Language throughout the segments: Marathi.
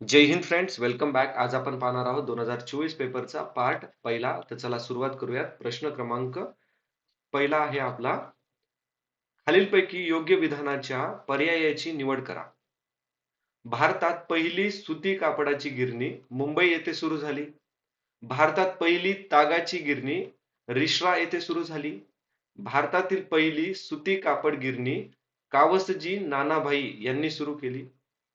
जय हिंद फ्रेंड्स, वेलकम बॅक. आज आपण पाहणार आहोत 2024 पेपरचा पार्ट पहिला. तर चला सुरुवात करूयात. प्रश्न क्रमांक पहिला आहे आपला, खालीलपैकी योग्य विधानाच्या पर्यायाची निवड करा. भारतात पहिली सुती कापडाची गिरणी मुंबई येथे सुरू झाली. भारतात पहिली तागाची गिरणी रिश्रा येथे सुरू झाली. भारतातील पहिली सुती कापड गिरणी कावसजी नानाभाई यांनी सुरू केली.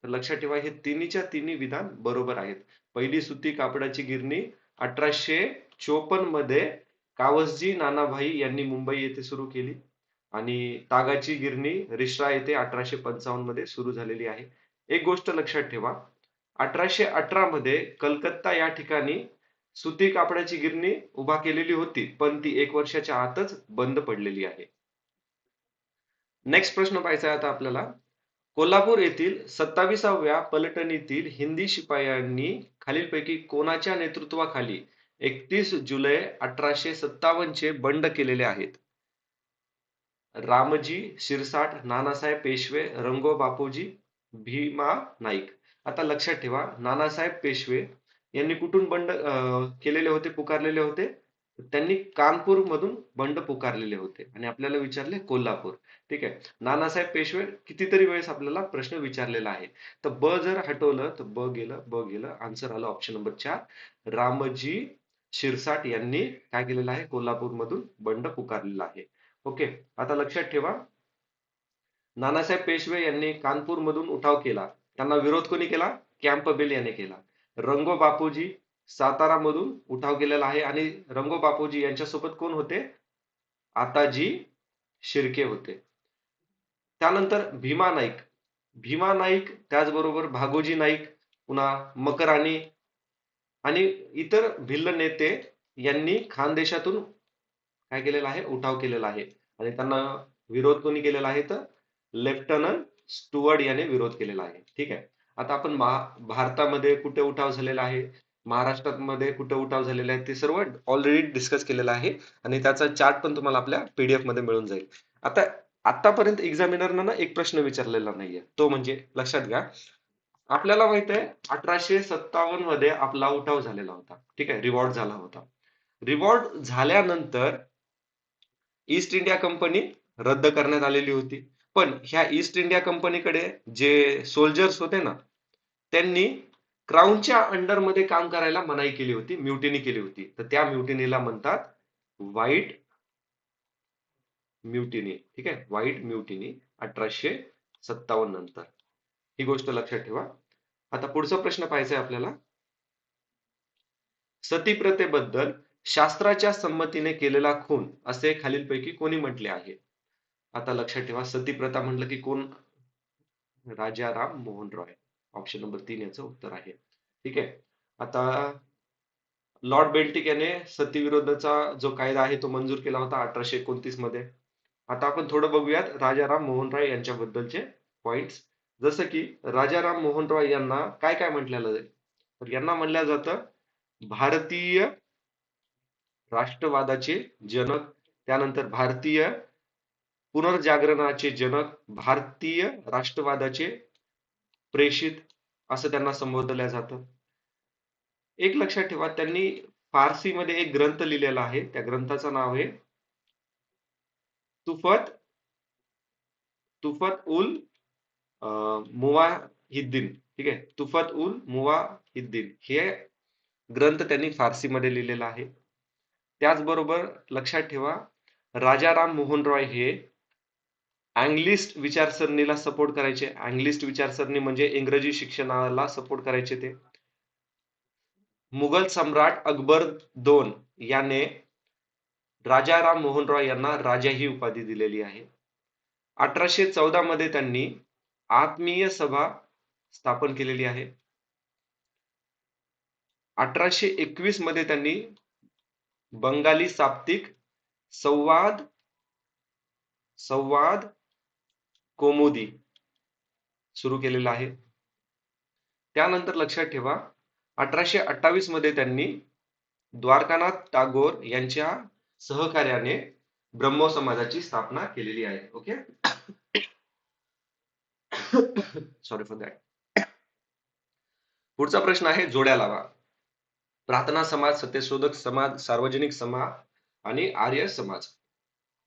तर लक्षात ठेवा, हे तिन्हीच्या तिन्ही विधान बरोबर आहेत. पहिली सुती कापडाची गिरणी 1854 मध्ये कावसजी नानाभाई यांनी मुंबई येथे सुरू केली आणि तागाची गिरणी रिश्रा येथे 1855 मध्ये सुरू झालेली आहे. एक गोष्ट लक्षात ठेवा, 1818 मध्ये कलकत्ता या ठिकाणी सुती कापडाची गिरणी उभा केलेली होती, पण ती 1 वर्षाच्या आतच बंद पडलेली आहे. नेक्स्ट प्रश्न पाहायचा आहे आता आपल्याला. कोल्हापूर येथील 27व्या पलटणीतील हिंदी शिपायांनी खालीलपैकी कोणाच्या नेतृत्वाखाली 31 जुलै 1857 चे बंड केलेले आहेत? रामजी शिरसाट, नानासाहेब पेशवे, रंगो बापूजी, भीमा नाईक. आता लक्षात ठेवा, नानासाहेब पेशवे यांनी कुठून बंड केलेले होते, पुकारलेले होते? त्यांनी कानपूर मधून बंड पुकारलेले होते आणि आपल्याला विचारले कोल्हापूर. ठीक आहे. नानासाहेब पेशवे कितीतरी वेळेस आपल्याला प्रश्न विचारलेला आहे. तर ब जर हटवलं तर ब गेलं, आन्सर आलं ऑप्शन नंबर 4. रामजी शिरसाट यांनी काय केलेलं आहे, कोल्हापूर मधून बंड पुकारलेला आहे. ओके. आता लक्षात ठेवा, नानासाहेब पेशवे यांनी कानपूर मधून उठाव केला. त्यांना विरोध कोणी केला? कॅम्पबेल याने केला. रंगो बापूजी सातारा मधून उठाव केलेला आहे आणि रंगो बापूजी यांच्यासोबत कोण होते? आताजी शिर्के होते. त्यानंतर भीमा नाईक, त्याचबरोबर भागोजी नाईक, पुन्हा मकराणी आणि इतर भिल्ल नेते यांनी खानदेशातून काय केलेला आहे, उठाव केलेला आहे आणि त्यांना विरोध कोणी केलेला आहे? तर लेफ्टनंट स्टुअर्ट याने विरोध केलेला आहे. ठीक आहे. आता आपण भारतामध्ये कुठे उठाव झालेला आहे, महाराष्ट्रात मध्ये कुठे उठाव झालेला आहे, ते सर्व ऑलरेडी डिस्कस केलेलं आहे आणि त्याचा चार्ट पण तुम्हाला आपल्या पीडीएफ मध्ये मिळून जाईल. आता आतापर्यंत एक्झामिनरनं ना एक प्रश्न विचारलेला नाहीये, तो म्हणजे लक्षात घ्या. आपल्याला माहित आहे 1857 मध्ये आपला उठाव झालेला होता. ठीक आहे, रिवॉल्ट झाला होता. रिवॉल्ट झाल्यानंतर ईस्ट इंडिया कंपनी रद्द करण्यात आलेली होती. पण ह्या ईस्ट इंडिया कंपनीकडे जे सोल्जर्स होते ना, त्यांनी क्राऊनच्या अंडरमध्ये काम करायला मनाई केली होती, म्युटिनी केली होती. तर त्या म्युटिनीला म्हणतात व्हाईट म्युटिनी. ठीक आहे, व्हाईट म्युटिनी 1857 नंतर. ही गोष्ट लक्षात ठेवा. आता पुढचा प्रश्न पाहायचा आहे आपल्याला. सतीप्रथेबद्दल शास्त्राच्या संमतीने केलेला खून असे खालीलपैकी कोणी म्हटले आहे? आता लक्षात ठेवा, सतीप्रथा म्हटलं की कोण? राजाराम मोहन रॉय. ऑप्शन नंबर 3 याचं उत्तर आहे. ठीक आहे. आता लॉर्ड बेल्टिक याने सतीविरोधाचा जो कायदा आहे तो मंजूर केला होता 1829 मध्ये. आता आपण थोडं बघूयात राजाराम मोहन रॉय यांच्याबद्दलचे पॉइंट्स. जसं की राजाराम मोहन रॉय यांना काय काय म्हटलेलं आहे? तर यांना म्हणलं जातं भारतीय राष्ट्रवादाचे जनक, त्यानंतर भारतीय पुनर्जागरणाचे जनक, भारतीय राष्ट्रवादाचे प्रेषित, असं त्यांना संबोधलं जातं. एक लक्षात ठेवा, त्यांनी फारसी मध्ये एक ग्रंथ लिहिलेला आहे. त्या ग्रंथाचं नाव आहे तुफत तुफत उल मुवाहिद्दीन. ठीक आहे, तुफत उल मुवाहिद्दीन हे ग्रंथ त्यांनी फारसी मध्ये लिहिलेला आहे. त्याचबरोबर लक्षात ठेवा, राजाराम मोहन रॉय हे अँग्लिस्ट विचारसरणीला सपोर्ट करायचे. अँग्लिस्ट विचारसरणी म्हणजे इंग्रजी शिक्षणाला सपोर्ट करायचे ते. मुघल सम्राट अकबर II याने राजाराम मोहन रॉय यांना राजा ही उपाधी दिलेली आहे. 1814 मध्ये त्यांनी आत्मीय सभा स्थापन केलेली आहे. 1821 मध्ये त्यांनी बंगाली साप्तिक संवाद संवाद कौमुदी सुरू केलेला आहे. त्यानंतर लक्षात ठेवा, 1828 मध्ये त्यांनी द्वारकानाथ टागोर यांच्या सहकार्याने ब्रह्मो समाजाची स्थापना केलेली आहे. Okay, sorry for that. पुढचा प्रश्न आहे जोड्या लावा. प्रार्थना समाज, सत्यशोधक समाज, सार्वजनिक समाज आणि आर्य समाज.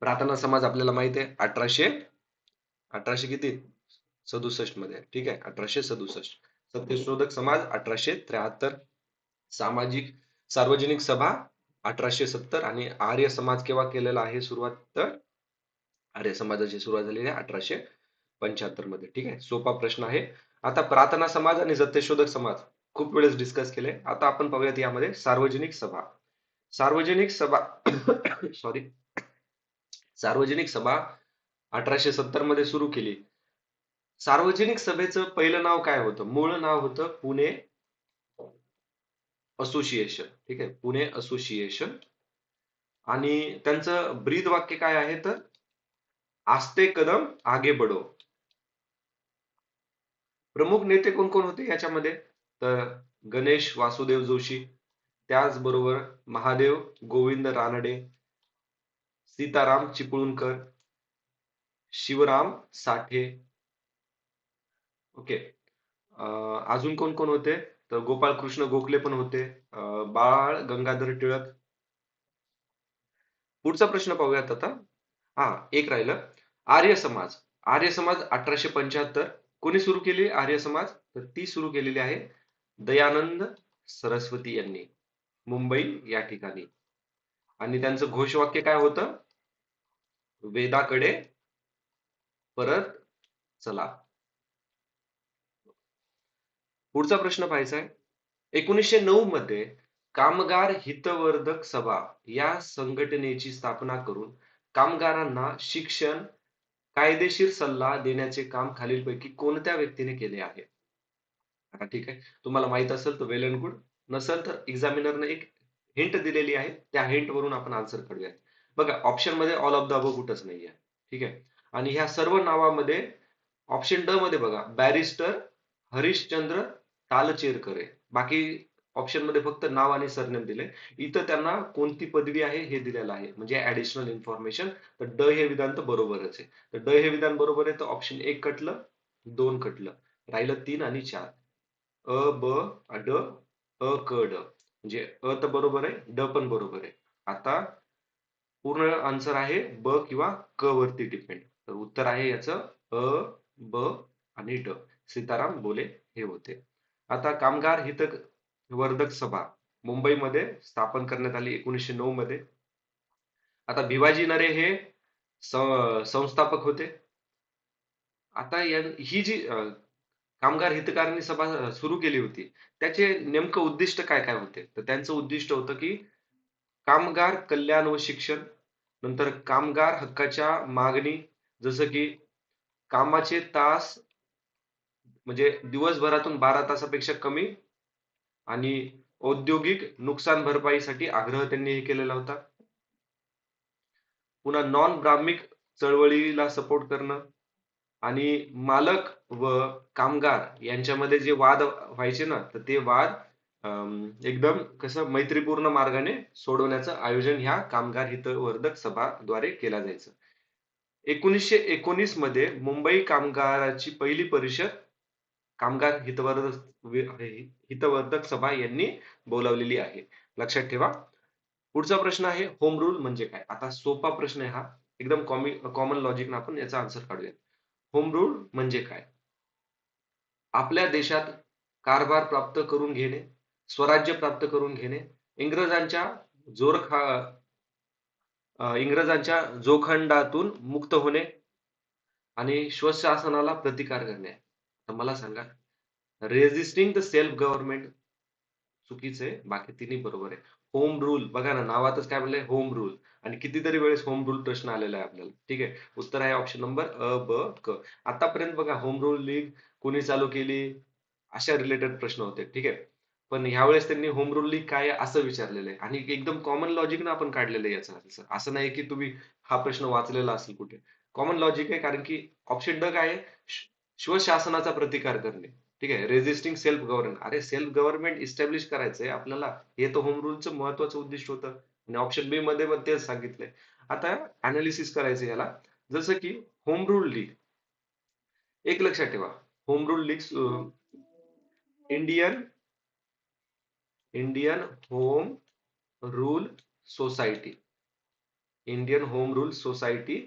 प्रार्थना समाज आपल्याला माहिती आहे 1800 किती 67 मध्ये, ठीक आहे 1867. सत्यशोधक समाज 1873. सामाजिक सार्वजनिक सभा 1870 आणि आर्य समाज केव्हा केलेला आहे सुरुवात, तर आर्य समाजाची सुरुवात झालेली आहे 1875 मध्ये, ठीक आहे. सोपा प्रश्न आहे. आता प्रार्थना समाज आणि सत्यशोधक समाज खूप वेळेस डिस्कस केले. आता आपण पाहूयात यामध्ये सार्वजनिक सभा. सार्वजनिक सभा सॉरी सार्वजनिक सभा 1870 मध्ये सुरू केली. सार्वजनिक सभेचं पहिलं नाव काय होतं? मूळ नाव होतं पुणे असोसिएशन, ठीक आहे, पुणे असोसिएशन. आणि त्यांचं ब्रीद वाक्य काय आहे तर आस्ते कदम आगे बढो. प्रमुख नेते कोण कोण होते याच्यामध्ये, तर गणेश वासुदेव जोशी, त्याचबरोबर महादेव गोविंद रानडे, सीताराम चिपळूणकर, शिवराम साठे. ओके. अजून कोण कोण होते, तर गोपाळकृष्ण गोखले पण होते, बाळ गंगाधर टिळक. पुढचा प्रश्न पाहूयात आता. हा, एक राहिलं. आर्य समाज. आर्य समाज 1875. कोणी सुरू केली आर्य समाज, तर ती सुरू केलेली आहे दयानंद सरस्वती यांनी, मुंबई या ठिकाणी. आणि त्यांचं घोषवाक्य काय होतं, वेदाकडे परत चला. पुढचा प्रश्न पाहायचा आहे. 1909 मध्ये कामगार हितवर्धक सभा या संघटनेची स्थापना करून कामगारांना शिक्षण, कायदेशीर सल्ला देण्याचे काम खालीलपैकी कोणत्या व्यक्तीने केले आहे? आता ठीक आहे, तुम्हाला माहित असेल तर वेल अँड गुड, नसेल तर एक्झामिनरने एक हिंट दिलेली आहे, त्या हिंट वरून आपण आन्सर करूया. बघा ऑप्शन मध्ये ऑल ऑफ द अबव कुठंच नाहीये, ठीक आहे. आणि ह्या सर्व नावामध्ये ऑप्शन ड मध्ये बघा बॅरिस्टर हरिश्चंद्र तालचेरकर आहे. बाकी ऑप्शन मध्ये फक्त नाव आणि सरनेम दिले. इथं त्यांना कोणती पदवी आहे हे दिलेलं आहे, म्हणजे ऍडिशनल इन्फॉर्मेशन. तर ड हे विधान तर बरोबरच आहे. तर ड हे विधान बरोबर आहे, तर ऑप्शन 1 कटलं, 2 कटलं, राहिलं 3 आणि 4. अ ब ड अ क ड, म्हणजे अ तर बरोबर आहे, ड पण बरोबर आहे. आता पूर्ण आन्सर आहे ब किंवा क वरती डिपेंड. तर उत्तर आहे याचं अ ब आणि ड. सीताराम बोले हे होते. आता कामगार हितवर्धक सभा मुंबईमध्ये स्थापन करण्यात आली 1909 मध्ये. आता भिवाजी नरे हे संस्थापक होते. आता ही जी कामगार हितकारिणी सभा सुरू केली होती, त्याचे नेमकं उद्दिष्ट काय काय होते, तर त्यांचं उद्दिष्ट होतं की कामगार कल्याण व शिक्षण, नंतर कामगार हक्काच्या मागणी, जसं की कामाचे तास म्हणजे दिवसभरातून 12 तासापेक्षा कमी, आणि औद्योगिक नुकसान भरपाईसाठी आग्रह त्यांनी हे केलेला होता. पुन्हा नॉन ब्राह्मिक चळवळीला सपोर्ट करणं, आणि मालक व कामगार यांच्यामध्ये जे वाद व्हायचे ना, तर ते वाद एकदम कसं मैत्रीपूर्ण मार्गाने सोडवण्याचं आयोजन ह्या कामगार हितवर्धक सभाद्वारे केला जायचं. 1919 मध्ये मुंबई कामगाराची पहिली परिषद कामगार हितवर्धक सभा यांनी बोलावलेली आहे, लक्षात ठेवा. पुढचा प्रश्न आहे होम रूल म्हणजे काय. आता सोपा प्रश्न आहे हा, एकदम कॉमन लॉजिक ना आपण याचा आन्सर काढूया. होम रूल म्हणजे काय? आपल्या देशात कारभार प्राप्त करून घेणे, स्वराज्य प्राप्त करून घेणे, इंग्रजांच्या जोरखा इंग्रजांच्या जोखंडातून मुक्त होणे आणि स्वशासनाला प्रतिकार करणे. तर मला सांगा, रेझिस्टिंग द सेल्फ गव्हर्नमेंट चुकीचं आहे, बाकी तिन्ही बरोबर आहे. होम रूल बघा ना, नावातच काय म्हणलंय, होम रूल. आणि कितीतरी वेळेस होम रूल प्रश्न आलेला आहे आपल्याला, ठीक आहे. उत्तर आहे ऑप्शन नंबर अ ब क. आतापर्यंत बघा होम रूल लीग कोणी चालू केली, अशा रिलेटेड प्रश्न होते, ठीक आहे. पण ह्यावेळेस त्यांनी होम रूल लीग काय आहे असं विचारलेलं आहे, आणि एकदम कॉमन लॉजिक ना आपण काढलेलं आहे याचं. असं नाही की तुम्ही हा प्रश्न वाचलेला असेल कुठे. कॉमन लॉजिक आहे, कारण की ऑप्शन ड काय आहे, स्वशासनाचा प्रतिकार करणे, ठीक आहे. रेझिस्टिंग सेल्फ गव्हर्नमेंट, अरे सेल्फ गव्हर्नमेंट इस्टॅब्लिश करायचंय आपल्याला, हे तर होम रूलचं महत्वाचं उद्दिष्ट होतं. आणि ऑप्शन बी मध्ये पण तेच सांगितलंय. आता अनालिसिस करायचं याला, जसं की होम रूल लीग. एक लक्षात ठेवा, home rule league Indian Indian home rule society. Indian home rule society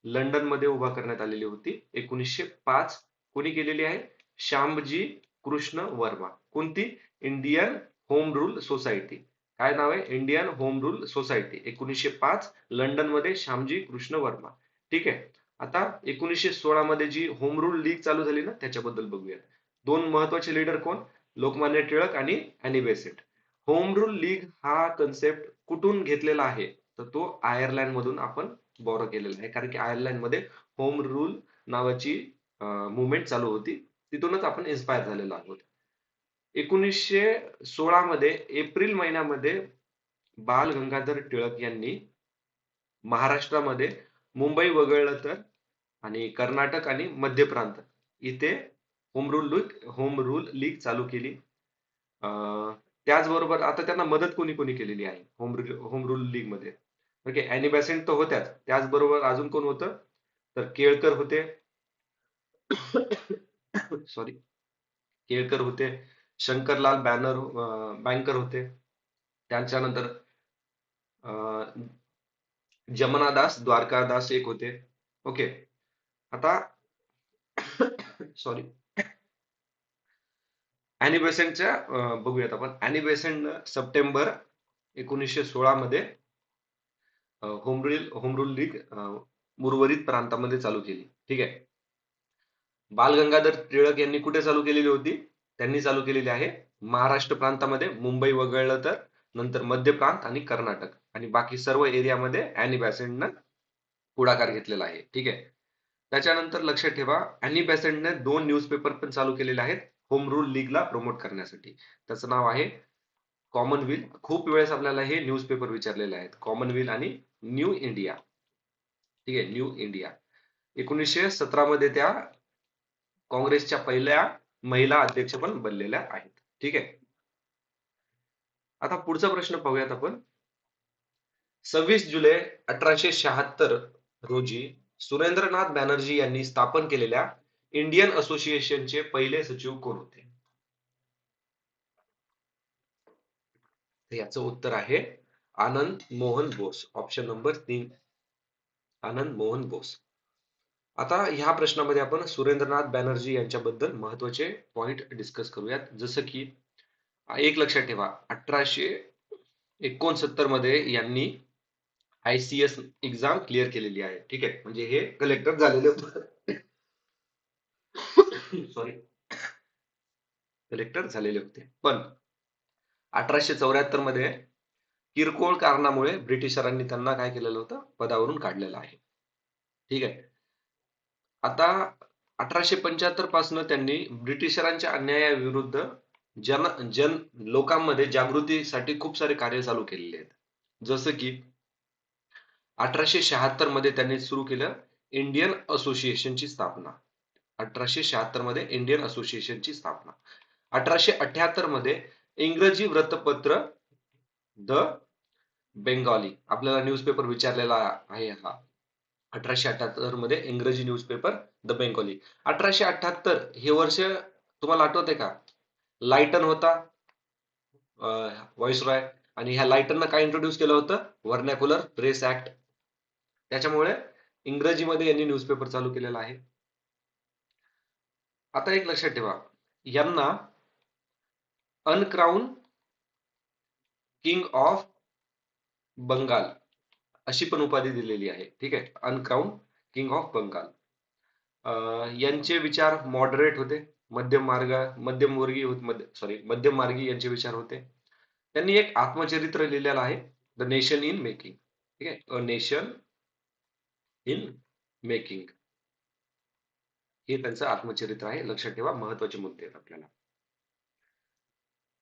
London मध्ये उभा करण्यात आलेली होती 1905. कोणी केलेली आहे? श्यामजी कृष्ण वर्मा. कोणती? Indian home rule society. काय नाव आहे? Indian home rule society, 1905, London मध्ये श्यामजी कृष्ण वर्मा. ठीक आहे. आता 1916 मध्ये जी होम रूल लीग चालू झाली ना, त्याच्याबद्दल बघूया. दोन महत्वाचे लीडर कोण? लोकमान्य टिळक आणि Annie Besant. Home rule league हा कन्सेप्ट कुठून घेतलेला आहे? तर तो आयर्लंड मधून आपण बॉरो केलेला आहे, कारण की आयर्लंड मध्ये होम रूल नावाची मुवमेंट चालू होती. तिथूनच आपण इन्स्पायर झालेलो आहोत. 1916 मध्ये एप्रिल महिन्यामध्ये बाल गंगाधर टिळक यांनी महाराष्ट्रामध्ये मुंबई वगळलं तर आणि कर्नाटक आणि मध्य प्रांत इथे होम रूल लीग चालू केली. त्याचबरोबर आता त्यांना मदत कोणी कोणी केलेली आहे होम रूल लीग मध्ये? ओके, अॅनी बेसेंट तर होत्याच, त्याचबरोबर अजून कोण होतं? तर केळकर होते. सॉरी, केळकर होते. शंकरलाल बँकर होते. त्याच्यानंतर जमनादास द्वारकादास एक होते. ओके. आता सॉरी, अॅनी बेसेंटच्या बघूयात आपण. अॅनी बेसेंट सप्टेंबर 1916 मध्ये होम रूल लीग उर्वरित प्रांतामध्ये चालू केली. ठीक आहे. बाल गंगाधर टिळक यांनी कुठे चालू केलेली होती? त्यांनी चालू केलेली आहे महाराष्ट्र प्रांतामध्ये, मुंबई वगळलं तर, नंतर मध्य प्रांत आणि कर्नाटक, आणि बाकी सर्व एरियामध्ये अॅनी बेसेंटनं पुढाकार घेतलेला आहे. ठीक आहे. त्याच्यानंतर लक्षात ठेवा, अॅनी बेसेंटने दोन न्यूजपेपर पण चालू केलेले आहेत होम रूल लीगला प्रमोट करण्यासाठी. त्याचं नाव आहे कॉमनवेल. खूप वेळेस आपल्याला हे न्यूजपेपर विचारलेले आहेत, कॉमनवेल आणि न्यू इंडिया. ठीक आहे, न्यू इंडिया. 1917 मध्ये त्या काँग्रेसच्या पहिल्या महिला अध्यक्ष पण बनलेल्या आहेत. ठीक आहे. आता पुढचा प्रश्न पाहूयात आपण. 26 जुलै 1876 रोजी सुरेंद्रनाथ बॅनर्जी यांनी स्थापन केलेल्या इंडियन असोसिएशनचे पहिले सचिव कोण होते? तर याचं उत्तर आहे आनंद मोहन बोस. Option number 3, Anand Mohan Bose. आता ह्या प्रश्नामध्ये आपण सुरेंद्रनाथ बॅनर्जी यांच्याबद्दल महत्वाचे पॉइंट डिस्कस करूयात. जसं की एक लक्षात ठेवा, 1869 मध्ये यांनी ICS एक्झाम क्लिअर केलेली आहे. ठीक आहे, म्हणजे हे कलेक्टर झालेले होते. सॉरी, कलेक्टर झालेले होते. पण 1874 मध्ये किरकोळ कारणामुळे ब्रिटिशरांनी त्यांना काय केलेलं होतं? पदावरून काढलेलं आहे. ठीक आहे. आता 1875 पासून त्यांनी ब्रिटिशरांच्या अन्यायाविरुद्ध जन लोकांमध्ये जागृतीसाठी खूप सारे कार्य चालू केलेले आहेत. जसं की 1876 मध्ये त्यांनी सुरू केलं इंडियन असोसिएशनची स्थापना. 1876 मध्ये इंडियन असोसिएशनची स्थापना. 1878 मध्ये इंग्रजी वृत्तपत्र द बेंगॉली, आपल्याला न्यूजपेपर विचारलेला आहे हा. 1878 मध्ये इंग्रजी न्यूजपेपर द बेंगॉली. 1878 हे वर्ष तुम्हाला आठवते का? लायटन होता व्हॉइसरॉय, आणि ह्या लायटननं काय इंट्रोड्यूस केलं होतं? Vernacular press act. त्याच्यामुळे इंग्रजीमध्ये यांनी न्यूजपेपर चालू केलेला आहे. आता एक लक्षात ठेवा, यांना अनक्राउन किंग ऑफ बंगाल अशी पण उपाधी दिलेली आहे. ठीक आहे, अनक्राउन किंग ऑफ बंगाल. यांचे विचार मॉडरेट होते, मध्यमवर्गीय होते, सॉरी मध्यममार्गी यांचे विचार होते. त्यांनी एक आत्मचरित्र लिहिलेलं आहे, द नेशन इन मेकिंग. ठीक आहे, अ नेशन इन मेकिंग, हे त्यांचं आत्मचरित्र आहे. लक्षात ठेवा, महत्वाचे मुद्दे आहेत आपल्याला.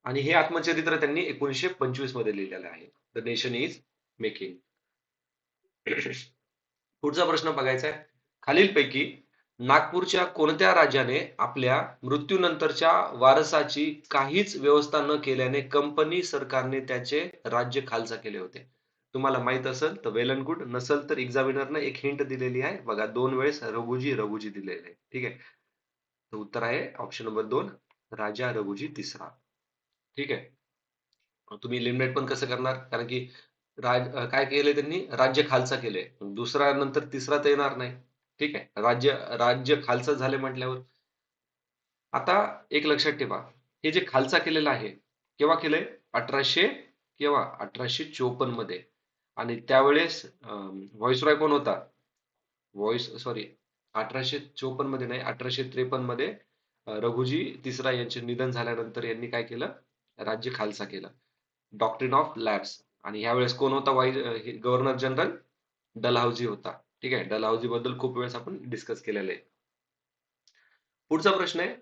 आणि हे आत्मचरित्र त्यांनी 1925 मध्ये लिहिलेलं आहे, द नेशन इज मेकिंग. पुढचा प्रश्न बघायचा आहे. खालीलपैकी नागपूरच्या कोणत्या राजाने आपल्या मृत्यूनंतरच्या वारसाची काहीच व्यवस्था न केल्याने कंपनी सरकारने त्याचे राज्य खालसा केले होते? तुम्हाला माहित असेल तर वेल अँड गुड, नसेल तर एक्झामिनरने एक हिंट दिलेली आहे बघा, 2 वेळेस रघुजी रघुजी दिलेले आहे. ठीक आहे, तर उत्तर आहे ऑप्शन नंबर 2, राजा रघुजी तिसरा. ठीक आहे. तुम्ही एलिमिनेट पण कसं करणार, कारण की काय केलंय त्यांनी, राज्य खालसा केलंय, दुसरा नंतर तिसरा तर येणार नाही. ठीक आहे, राज्य राज्य खालसा झाले म्हटल्यावर. आता एक लक्षात ठेवा, हे जे खालसा केलेलं आहे केव्हा केलंय, 1800 केव्हा 1854 मध्ये. आणि त्यावेळेस व्हॉइसरॉय कोण होता, व्हॉइस सॉरी 1854 मध्ये नाही, 1853 मध्ये रघुजी तिसरा यांचे निधन झाल्यानंतर यांनी काय केलं, राज्य खालसा केलं, डॉक्ट्रिन ऑफ लॅप्स. आणि ह्यावेळेस कोण होता गव्हर्नर जनरल, डलहौसी होता. ठीक आहे, डलहौसी बद्दल खूप वेळेस आपण डिस्कस केलेलं आहे. पुढचा प्रश्न आहे,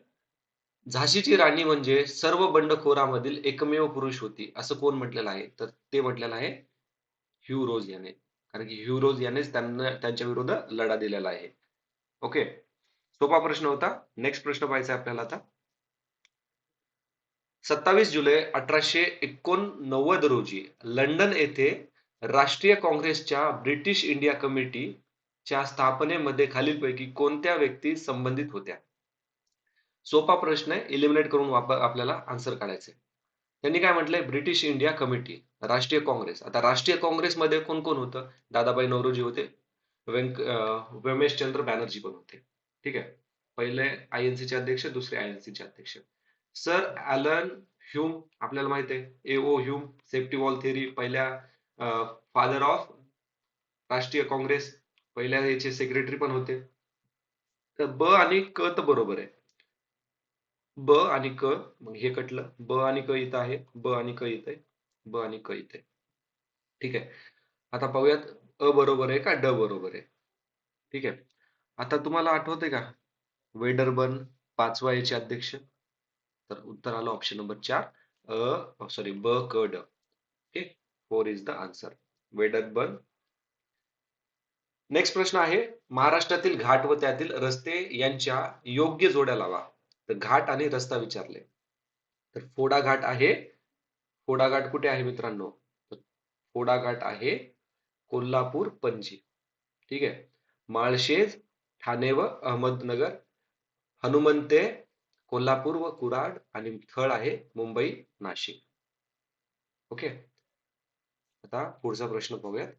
झाशीची राणी म्हणजे सर्व बंडखोरामधील एकमेव पुरुष होती असं कोण म्हटलेलं आहे, तर ते म्हटलेलं आहे ह्यू रोज याने. कारण की ह्यू रोज यानेच त्यांना त्यांच्या विरुद्ध लढा दिलेला आहे. ओके, सोपा प्रश्न होता. नेक्स्ट प्रश्न पाहायचा आहे आपल्याला आता. 27 जुलै 1889 रोजी लंडन येथे राष्ट्रीय काँग्रेसच्या ब्रिटिश इंडिया कमिटीच्या स्थापनेमध्ये खालीलपैकी कोणत्या व्यक्ती संबंधित होत्या. सोपा प्रश्न आहे, इलिमिनेट करून आपल्याला आन्सर काढायचे. त्यांनी काय म्हटलंय, ब्रिटिश इंडिया कमिटी, राष्ट्रीय काँग्रेस. आता राष्ट्रीय काँग्रेसमध्ये कोण कोण होतं, दादाभाई नौरोजी होते, रमेशचंद्र बॅनर्जी पण होते. ठीक आहे, पहिले INC चे अध्यक्ष, दुसरे INC चे अध्यक्ष. सर ॲलन ह्यूम आपल्याला माहित आहे, AO Hume, safety wall theory, पहिल्या फादर ऑफ राष्ट्रीय काँग्रेस, पहिल्या याचे सेक्रेटरी पण होते. तर ब आणि क तर बरोबर आहे. ब आणि क, मग हे कटलं, ब आणि क इथं आहे, ब आणि क इथं आहे, ब आणि क इथे. ठीक आहे, आता पाहूयात अ बरोबर आहे का ड बरोबर आहे. ठीक आहे, आता तुम्हाला आठवते का वेडरबर्न, पाचवा याचे अध्यक्ष. तर उत्तर आलं ऑप्शन नंबर 4, सॉरी ब क ड. Okay, 4 is the answer, Wedderburn. Next प्रश्न आहे, महाराष्ट्रातील घाट व त्यातील रस्ते यांच्या योग्य जोड्या लावा. तर घाट आणि रस्ता विचारले, तर फोडा घाट आहे. फोडा घाट कुठे आहे मित्रांनो, तर फोडा घाट आहे कोल्हापूर पणजी. ठीक आहे, माळशेज ठाणे व अहमदनगर, हनुमंते कोल्हापूर व कुराड, आणि थळ आहे मुंबई नाशिक. ओके, आता पुढचा प्रश्न पाहूयात.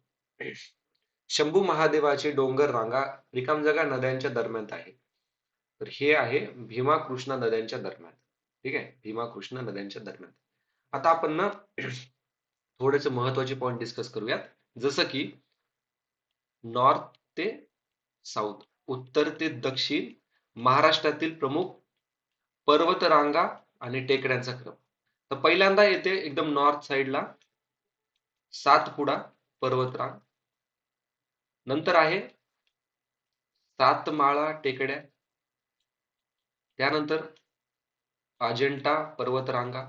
शंभू महादेवाचे डोंगर रांगा रिकामजागा नद्यांच्या दरम्यान आहे. तर हे आहे भीमा कृष्णा नद्यांच्या दरम्यान. ठीक आहे, भीमा कृष्णा नद्यांच्या दरम्यान. आता आपण ना थोडेसे महत्वाचे पॉइंट डिस्कस करूयात, जसं की नॉर्थ ते साऊथ, उत्तर ते दक्षिण, महाराष्ट्रातील प्रमुख पर्वतरांगा आणि टेकड्यांचा क्रम. तर पहिल्यांदा येते एकदम नॉर्थ साइडला सातपुडा पर्वतरांग, नंतर आहे सातमाळा टेकड्या, त्यानंतर अजंठा पर्वतरांगा,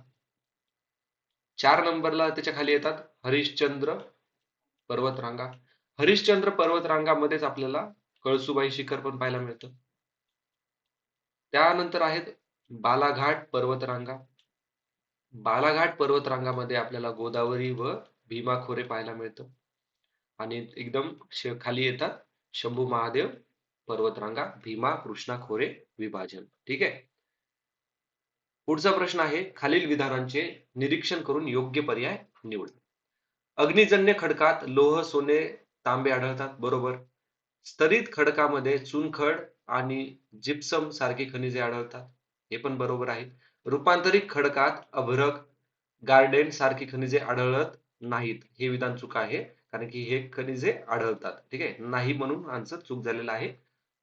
4 नंबरला त्याच्या खाली येतात हरिश्चंद्र पर्वतरांगा. हरिश्चंद्र पर्वतरांगामध्येच आपल्याला कळसुबाई शिखर पण पाहायला मिळतं. त्यानंतर आहेत बालाघाट पर्वतरांगा. बालाघाट पर्वतरांगामध्ये आपल्याला गोदावरी व भीमा खोरे पाहायला मिळतं. आणि एकदम खाली येतात शंभू महादेव पर्वतरांगा, भीमा कृष्णा खोरे विभाजन. ठीक आहे, पुढचा प्रश्न आहे, खालील विधानांचे निरीक्षण करून योग्य पर्याय निवड. अग्निजन्य खडकात लोह, सोने, तांबे आढळतात, बरोबर. स्तरित खडकामध्ये चुनखड आणि जिप्सम सारखी खनिजे आढळतात, हे पण बरोबर आहे. रूपांतरित खडकात अभ्रक, गार्डेन सारखी खनिजे आढळत नाहीत, हे विधान चूक आहे, कारण की हे खनिजे आढळतात. ठीक आहे, नाही म्हणून आन्सर चूक झालेला आहे.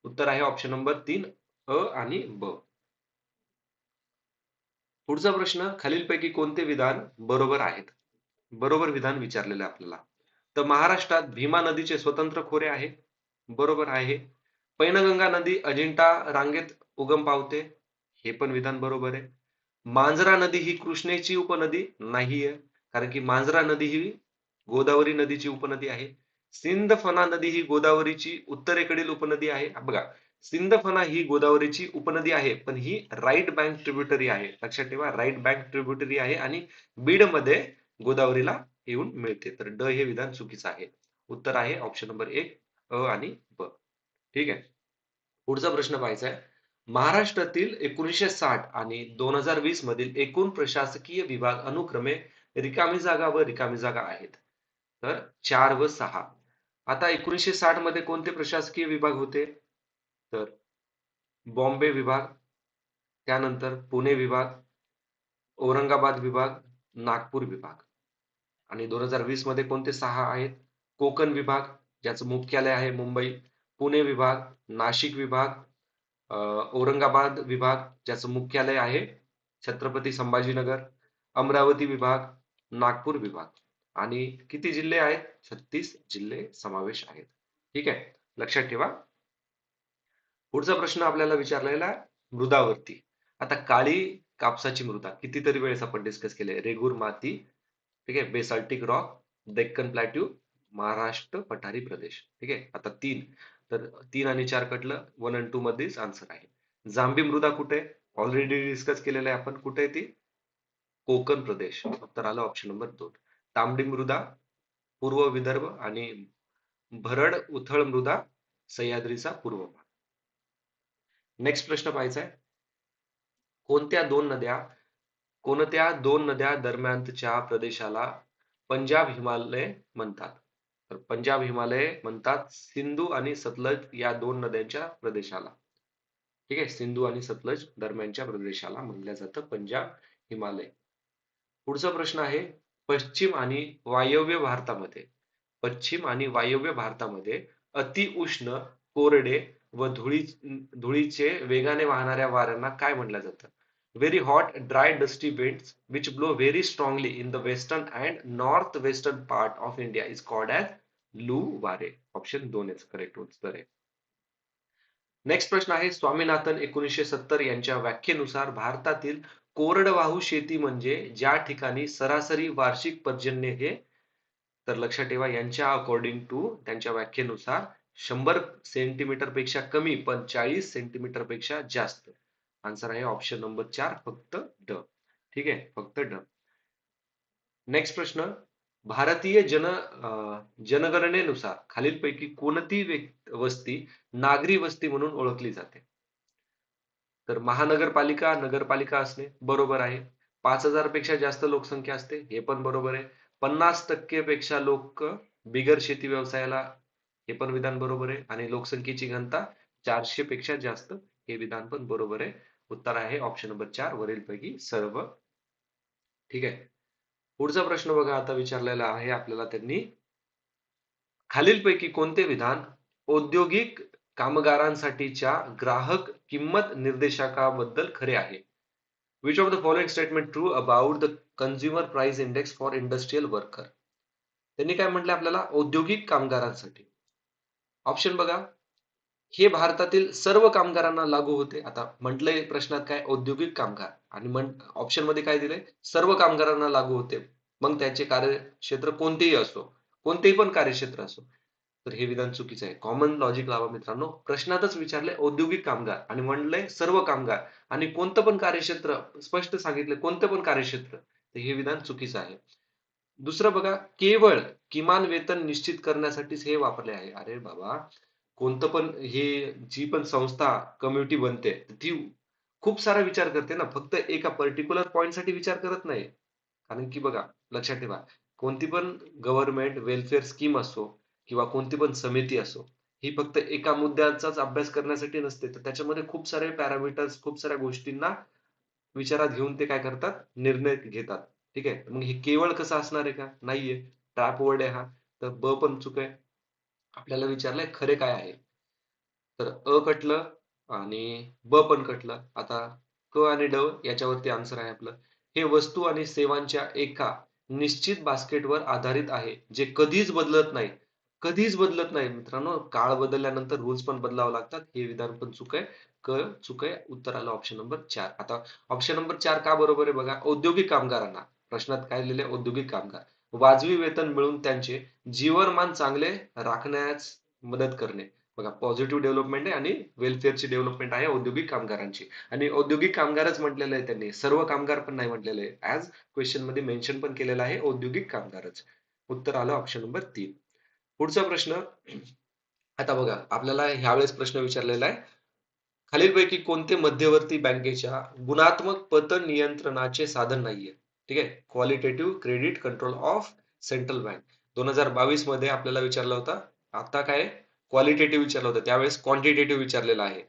उत्तर आहे ऑप्शन नंबर 3, अ आणि ब. पुढचा प्रश्न, खालीलपैकी कोणते विधान बरोबर आहेत. बरोबर विधान विचारलेलं आहे आपल्याला. तर महाराष्ट्रात भीमा नदीचे स्वतंत्र खोरे आहे, बरोबर आहे. पैनगंगा नदी अजिंठा रांगेत उगम पावते, हे पण विधान बरोबर आहे. मांजरा नदी ही कृष्णेची उपनदी नाहीये, कारण की मांजरा नदी ही गोदावरी नदीची उपनदी आहे. सिंदफणा नदी ही गोदावरीची उत्तरेकडील उपनदी आहे. बघा, सिंदफणा ही गोदावरीची उपनदी आहे, पण ही राईट बँक ट्रिब्युटरी आहे. लक्षात ठेवा, राईट बँक ट्रिब्युटरी आहे आणि बीडमध्ये गोदावरीला येऊन मिळते. तर ड हे विधान चुकीचं आहे. उत्तर आहे ऑप्शन नंबर 1, अ आणि ब. ठीक आहे, पुढचा प्रश्न पाहायचा आहे. महाराष्ट्रातील 1960 आणि 2020 मधील एकूण प्रशासकीय विभाग अनुक्रमे रिकामी जागा व रिकामी जागा आहेत. तर 4 व 6. आता 1960 मध्ये कोणते प्रशासकीय विभाग होते? तर बॉम्बे विभाग, त्यानंतर पुणे विभाग, औरंगाबाद विभाग, नागपूर विभाग. आणि 2020 मध्ये कोणते 6 आहेत? कोकण विभाग, ज्याचं मुख्यालय आहे मुंबई, पुणे विभाग, नाशिक विभाग, अ, औरंगाबाद विभाग, ज्याचं मुख्यालय आहे छत्रपती संभाजीनगर, अमरावती विभाग, नागपूर विभाग. आणि किती जिल्हे आहेत? 36 जिल्हे समावेश आहेत. ठीक आहे, लक्षात ठेवा. पुढचा प्रश्न आपल्याला विचारलेला आहे मृदावरती. आता काळी कापसाची मृदा कितीतरी वेळेस आपण डिस्कस केले. रेगूर माती, ठीक आहे, basaltic rock, Deccan plateau, Maharashtra पठारी प्रदेश. ठीक आहे, आता 3. तर 3 आणि 4 कटलं, 1 आणि 2 मध्येच आन्सर आहे. जांभी मृदा कुठे? ऑलरेडी डिस्कस केलेलं आहे आपण. कुठे आहे ती? कोकण प्रदेश. उत्तर आलं ऑप्शन नंबर 2. तांबडी मृदा पूर्व विदर्भ आणि भरड उथळ मृदा सह्याद्रीचा पूर्व भाग. नेक्स्ट प्रश्न पाहायचा आहे. कोणत्या दोन नद्या कोणत्या दोन नद्या दरम्यानच्या प्रदेशाला पंजाब हिमालय म्हणतात? तर पंजाब हिमालय म्हणतात सिंधू आणि सतलज या दोन नद्यांच्या प्रदेशाला. ठीक आहे, सिंधू आणि सतलज दरम्यानच्या प्रदेशाला म्हणलं जातं पंजाब हिमालय. पुढचा प्रश्न आहे, पश्चिम आणि वायव्य भारतामध्ये पश्चिम आणि वायव्य भारतामध्ये अतिउष्ण, कोरडे व धुळीचे वेगाने वाहणाऱ्या वाऱ्यांना काय म्हटलं जातं? Very hot, dry, dusty winds which blow very strongly in the western and northwestern part of India is called as लू वारे. ऑप्शन 2 is करेक्ट उत्तर आहे. नेक्स्ट प्रश्न आहे, स्वामीनाथन 1970 यांच्या व्याख्येनुसार भारतातील कोरडवाहू शेती म्हणजे ज्या ठिकाणी सरासरी वार्षिक पर्जन्य हे. तर लक्षात ठेवा, यांच्या अकॉर्डिंग टू त्यांच्या व्याख्येनुसार 100 सेंटीमीटर पेक्षा कमी पण 40 सेंटीमीटर पेक्षा जास्त. आन्सर आहे ऑप्शन नंबर 4, फक्त ड. ठीक आहे, फक्त ड. नेक्स्ट प्रश्न, भारतीय जनगणनेनुसार खालीलपैकी कोणती वस्ती नागरी वस्ती म्हणून ओळखली जाते? तर महानगरपालिका, नगरपालिका असणे बरोबर आहे. 5,000 पेक्षा जास्त लोकसंख्या असते हे पण बरोबर आहे. 50% पेक्षा लोक बिगर शेती व्यवसायाला हे पण विधान बरोबर आहे. आणि लोकसंख्येची घनता 400 पेक्षा जास्त हे विधान पण बरोबर आहे. उत्तर आहे ऑप्शन नंबर 4 वरीलपैकी सर्व. ठीक आहे, पुढचा प्रश्न बघा आता विचारलेला आहे आपल्याला त्यांनी, खालीलपैकी कोणते विधान औद्योगिक कामगारांसाठीच्या ग्राहक किंमत निर्देशकाबद्दल खरे आहे? Which of the following statement true about the consumer price index for industrial worker? त्यांनी काय म्हटलं आपल्याला? औद्योगिक कामगारांसाठी. ऑप्शन बघा, हे भारतातील सर्व कामगारांना लागू होते. आता म्हटलंय प्रश्नात काय? औद्योगिक कामगार. आणि ऑप्शन मध्ये काय दिलंय? सर्व कामगारांना लागू होते. मग त्याचे कार्यक्षेत्र कोणतेही असो, कोणतेही पण कार्यक्षेत्र असो. तर हे विधान चुकीचं आहे. कॉमन लॉजिक लावा मित्रांनो. प्रश्नातच विचारले औद्योगिक कामगार आणि म्हणलंय सर्व कामगार आणि कोणतं पण कार्यक्षेत्र स्पष्ट सांगितलं, कोणतं पण कार्यक्षेत्र, तर हे विधान चुकीचं आहे. दुसरं बघा, केवळ किमान वेतन निश्चित करण्यासाठीच हे वापरले आहे. अरे बाबा, कोणतं पण हे जी पण संस्था कम्युनिटी बनते ती खूप सारा विचार करते ना, फक्त एका पर्टिक्युलर पॉइंट साठी विचार करत नाही. कारण की बघा, लक्षात ठेवा, कोणती पण गव्हर्नमेंट वेलफेअर स्कीम असो किंवा कोणती पण समिती असो, ही फक्त एका मुद्द्याचाच अभ्यास करण्यासाठी नसते. तर त्याच्यामध्ये खूप सारे पॅरामीटर्स, खूप साऱ्या गोष्टींना विचारात घेऊन ते काय करतात? निर्णय घेतात. ठीक आहे, मग हे केवळ कसं असणार आहे का? नाहीये. ट्रॅप वर्ड आहे हा. तर ब पण चूक आहे. आपल्याला विचारलंय खरे काय आहे? तर अ कटलं आणि ब पण कटलं. आता क आणि ड याच्यावरती आन्सर आहे आपलं. हे वस्तू आणि सेवांच्या एका निश्चित बास्केटवर आधारित आहे, जे कधीच बदलत नाही. कधीच बदलत नाही मित्रांनो. काळ बदलल्यानंतर रूल्स पण बदलावं लागतात. हे विधान पण चूक आहे. क चूक आहे. उत्तर आलं ऑप्शन नंबर 4. आता ऑप्शन नंबर 4 का बरोबर आहे बघा. औद्योगिक कामगारांना, प्रश्नात काय लिहिले? औद्योगिक कामगार वाजवी वेतन मिळून त्यांचे जीवनमान चांगले राखण्यास मदत करणे. बघा, पॉझिटिव्ह डेव्हलपमेंट आहे आणि वेलफेअरची डेव्हलपमेंट आहे औद्योगिक कामगारांची. आणि औद्योगिक कामगारच म्हटलेलं आहे त्यांनी, सर्व कामगार पण नाही म्हटलेलं आहे. ऍज क्वेश्चन मध्ये मेन्शन पण केलेलं आहे औद्योगिक कामगारच. उत्तर आलं ऑप्शन नंबर 3. पुढचा प्रश्न, आता बघा आपल्याला ह्यावेळेस प्रश्न विचारलेला आहे, खालीलपैकी कोणते मध्यवर्ती बँकेच्या गुणात्मक पत नियंत्रणाचे साधन नाहीये? ठीक आहे. Qualitative credit control of central bank 2022 मध्ये आपल्याला विचारलं होतं. आता काय क्वालिटेटिव्ह विचारलं होतं, त्यावेळेस क्वांटिटेटिव्ह विचारलेलं आहे.